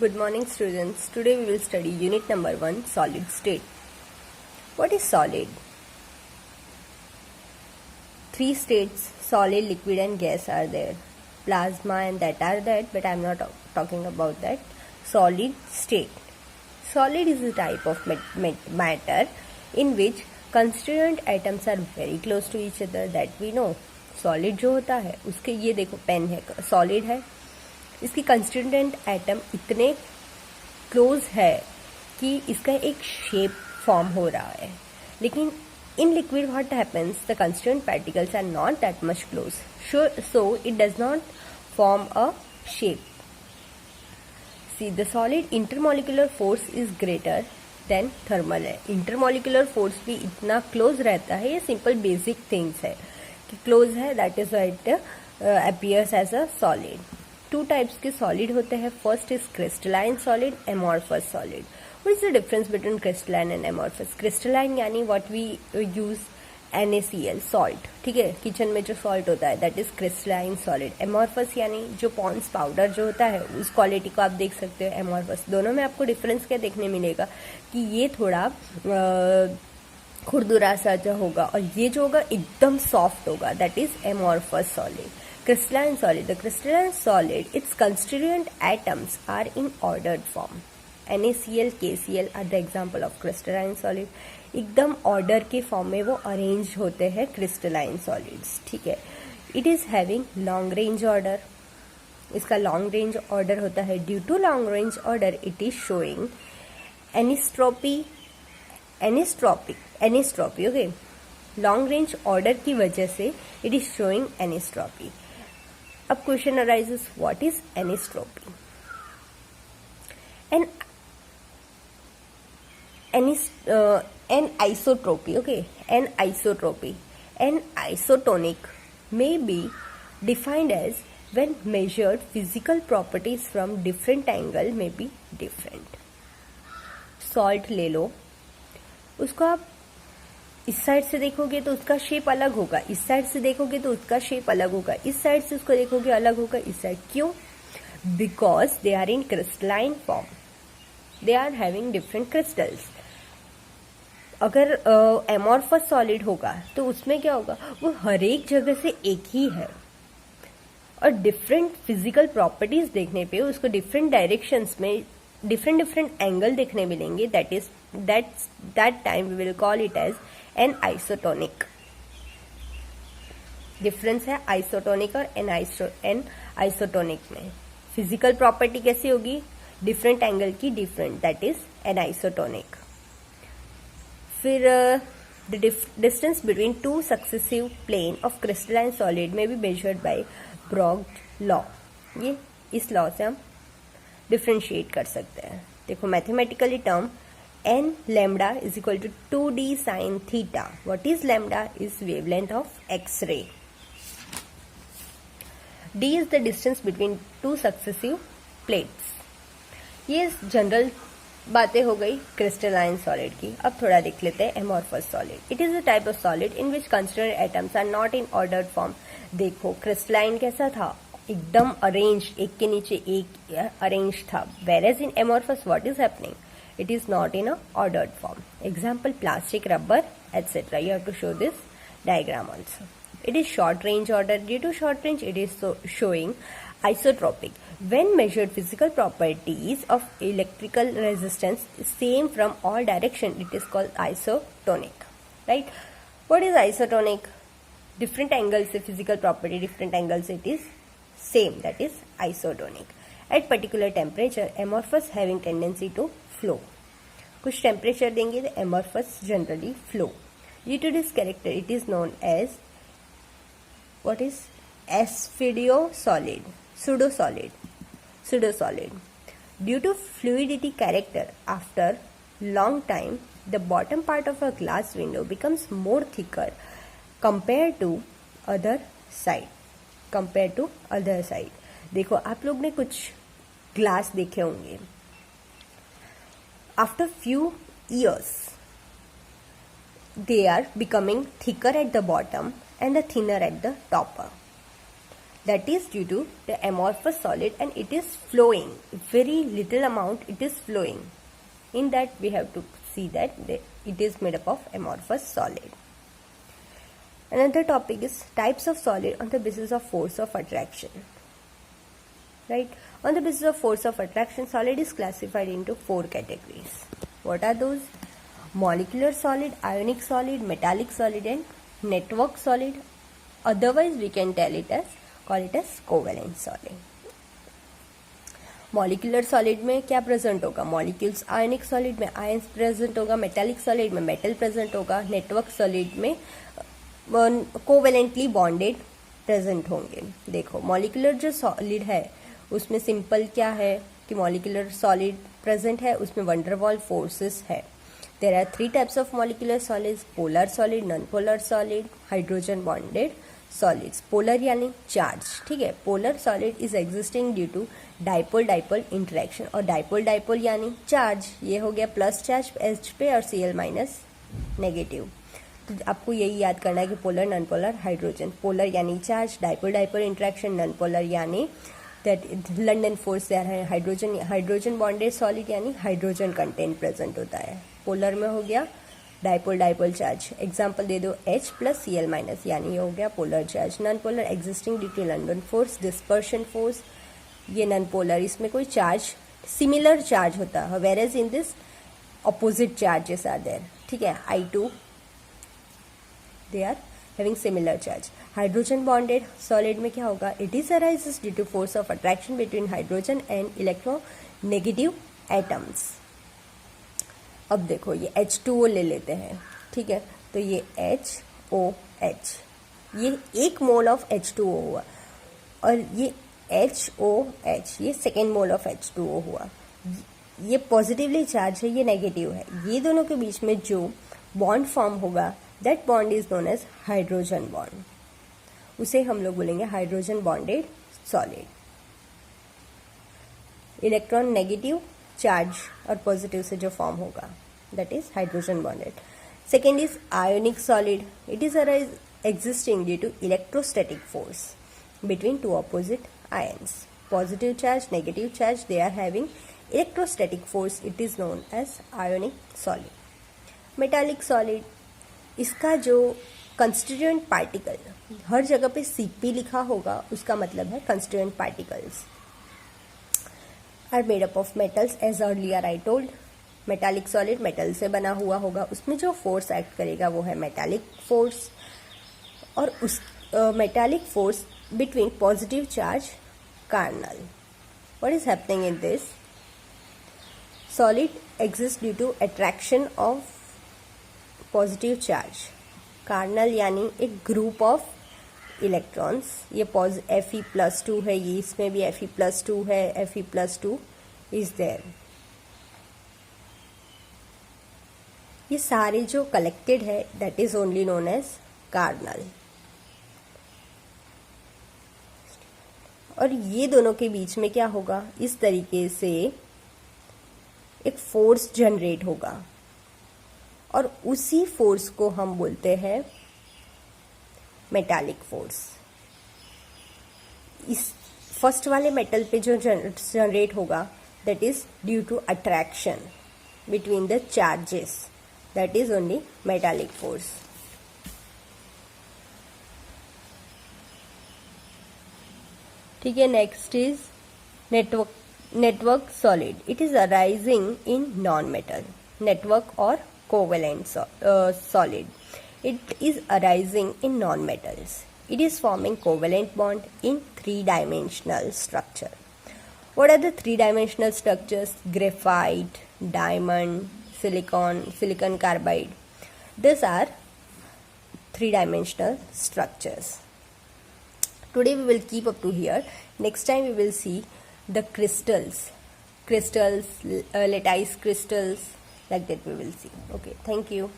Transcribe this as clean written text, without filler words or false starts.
Good morning students. Today we will study unit number 1 solid state. What is solid? Three states solid, liquid and gas are there. Plasma and that are that, but I am not talking about that. Solid state. Solid is a type of matter in which constituent atoms are very close to each other, that we know. Solid जो होता है उसके ये देखो pen है, solid है, इसकी constituent atom इतने क्लोज है कि इसका एक शेप फॉर्म हो रहा है. लेकिन in liquid what happens, the constituent particles are not that much close, so it does not form a shape. See the solid intermolecular force is greater than thermal है. Intermolecular force भी इतना close रहता है, ये simple basic things है कि close है, that is why it appears as a solid. Two types के सॉलिड होते हैं. First is crystalline solid, amorphous solid. What is the difference between crystalline and amorphous? Crystalline यानी what we use NaCl salt, ठीक है, kitchen में जो salt होता है that is crystalline solid. Amorphous यानी जो पॉन्ड्स पाउडर जो होता है उस क्वालिटी को आप देख सकते हो एमॉर्फस. दोनों में आपको डिफरेंस क्या देखने मिलेगा कि ये थोड़ा खुरदुरा सा जो होगा और ये जो होगा एकदम सॉफ्ट होगा, that is amorphous solid. Crystalline solid. The crystalline solid, its constituent atoms are in ordered form. NaCl, KCl are the example of crystalline solid. एकदम ऑर्डर के फॉर्म में वो अरेंज होते हैं क्रिस्टलाइन सॉलिड्स, ठीक है. It is having long range order. इसका long range order होता है. Due to long range order it is showing anisotropy. Okay, long range order की वजह से इट इज शोइंग एनिस्ट्रॉपी. अब question arises, what is anisotropy? Anisotropy, okay, anisotropy. Anisotonic may be defined as when measured physical properties from different angle may be different. Salt ले लो, उसको आप इस side से देखोगे तो उसका शेप अलग होगा, इस साइड से देखोगे तो उसका शेप अलग होगा, इस साइड से उसको देखोगे अलग होगा, इस साइड. क्यों? Because they are in crystalline form, they are having different crystals. अगर एमॉर्फस सॉलिड होगा तो उसमें क्या होगा, वो हर एक जगह से एक ही है और डिफरेंट फिजिकल प्रॉपर्टीज देखने पे उसको डिफरेंट डायरेक्शंस में डिफरेंट एंगल देखने मिलेंगे. That time we will call it as an isotonic. Difference है आइसोटोनिक और एन आइसोटोनिक में. फिजिकल प्रॉपर्टी कैसी होगी, डिफरेंट एंगल की different, that is an isotonic. फिर the distance between two successive plane of crystalline solid में be measured by Bragg's law. ये इस लॉ से हम डिफ्रेंशिएट कर सकते हैं. देखो mathematically term n lambda is equal to 2d sin theta. What is lambda? Is wavelength of X-ray. d is the distance between two successive plates. ये general बातें हो गई क्रिस्टलाइन सॉलिड की. अब थोड़ा देख लेते हैं amorphous solid. It is a type of solid in which constituent atoms are not in ordered form. देखो क्रिस्टलाइन कैसा था, एकदम अरेंज, एक के नीचे एक अरेंज था. Whereas in amorphous what is happening, it is not in a ordered form. Example, plastic, rubber, etc. You have to show this diagram also. It is short range order. Due to short range it is showing isotropic. When measured physical properties of electrical resistance same from all direction, it is called isotonic, right? What is isotonic? Different angles से physical property, different angles it is same, that is isotonic. At particular temperature, amorphous having tendency to flow. कुछ temperature देंगे तो amorphous generally flow. Due to this character it is known as what is pseudo solid, pseudo solid. Due to fluidity character after long time the bottom part of a glass window becomes more thicker compare to other side. देखो आप लोग ने कुछ glass देखे होंगे, after few years they are becoming thicker at the bottom and the thinner at the top. that is due to the amorphous solid and it is flowing, very little amount it is flowing. In that we have to see that it is made up of amorphous solid. Another topic is types of solid on the basis of force of attraction. Right? On the basis of force of attraction, solid is classified into 4 categories. What are those? Molecular solid, ionic solid, metallic solid and network solid. Otherwise we can call it as covalent solid. Molecular solid में क्या present होगा? Molecules. आयनिक solid में ions present होगा. Metallic solid में metal present होगा. Network solid में covalently bonded present होंगे. देखो मॉलिक्यूलर जो सॉलिड है उसमें सिंपल क्या है कि मॉलिक्यूलर सॉलिड प्रेजेंट है, उसमें वंडर वॉल फोर्सेस है. There are 3 types of molecular solids: polar solid, non polar solid, hydrogen bonded solids. Polar यानी चार्ज. ठीक है. Polar solid is existing due to dipole dipole interaction. और dipole dipole यानी charge. ये हो गया plus charge H पे और Cl माइनस नेगेटिव. तो आपको यही याद करना है कि polar, non polar, hydrogen. Polar यानी charge, dipole dipole interaction. Non polar यानी दैट लंडन फोर्स है. हाइड्रोजन बॉन्डेड सॉलिड यानी हाइड्रोजन कंटेंट प्रेजेंट होता है. पोलर में हो गया डाइपोल डाइपोल चार्ज. एग्जाम्पल दे दो H प्लस Cl माइनस, यानी ये हो गया polar charge. Non polar existing due to London force, dispersion force. ये नॉन पोलर, इसमें कोई चार्ज सिमिलर चार्ज होता है, where as in this opposite charges are there. ठीक है. I2 they are having similar charge. Hydrogen bonded solid में क्या होगा? It is arises due to force of attraction between hydrogen and electronegative atoms. अब देखो ये H2O ले लेते हैं. ठीक है. तो ये HOH, ये 1 मोल ऑफ H2O हुआ और ये HOH ये 2nd मोल ऑफ H2O हुआ. ये पॉजिटिवली चार्ज है, ये नेगेटिव है. ये दोनों के बीच में जो बॉन्ड फॉर्म होगा that bond is known as hydrogen bond. उसे हम लोग बोलेंगे hydrogen bonded solid. Electron negative charge और पॉजिटिव से जो फॉर्म होगा that is hydrogen bonded. Second is ionic solid. It is existing due to electrostatic force between 2 opposite ions. Positive charge, negative charge, they are having electrostatic force. It is known as ionic solid. Metallic solid, इसका जो constituent particle हर जगह पे Cp लिखा होगा उसका मतलब है constituent particles are made up of metals. As earlier I told, metallic solid metal से बना हुआ होगा. उसमें जो force act करेगा वो है metallic force. और उस metallic force between positive charge kernel. What is happening in this? Solid exists due to attraction of positive charge. Kernel यानी एक group of electrons. ये Fe+2 है, ये इसमें भी Fe+2 है. Fe+2 is there. ये सारे जो collected है that is only known as kernel. और ये दोनों के बीच में क्या होगा? इस तरीके से एक फोर्स जनरेट होगा और उसी फोर्स को हम बोलते हैं मेटालिक फोर्स. इस फर्स्ट वाले मेटल पे जो जनरेट होगा that is due to attraction between the charges. That is only metallic force. ठीक है. Next is network solid. It is arising in non metal. Network और covalent solid. It is arising in non-metals. It is forming covalent bond in 3-dimensional structure. What are the 3-dimensional structures? Graphite, diamond, silicon carbide. These are 3-dimensional structures. Today we will keep up to here. Next time we will see the crystals, lattice crystals, like that we will see. Okay, thank you.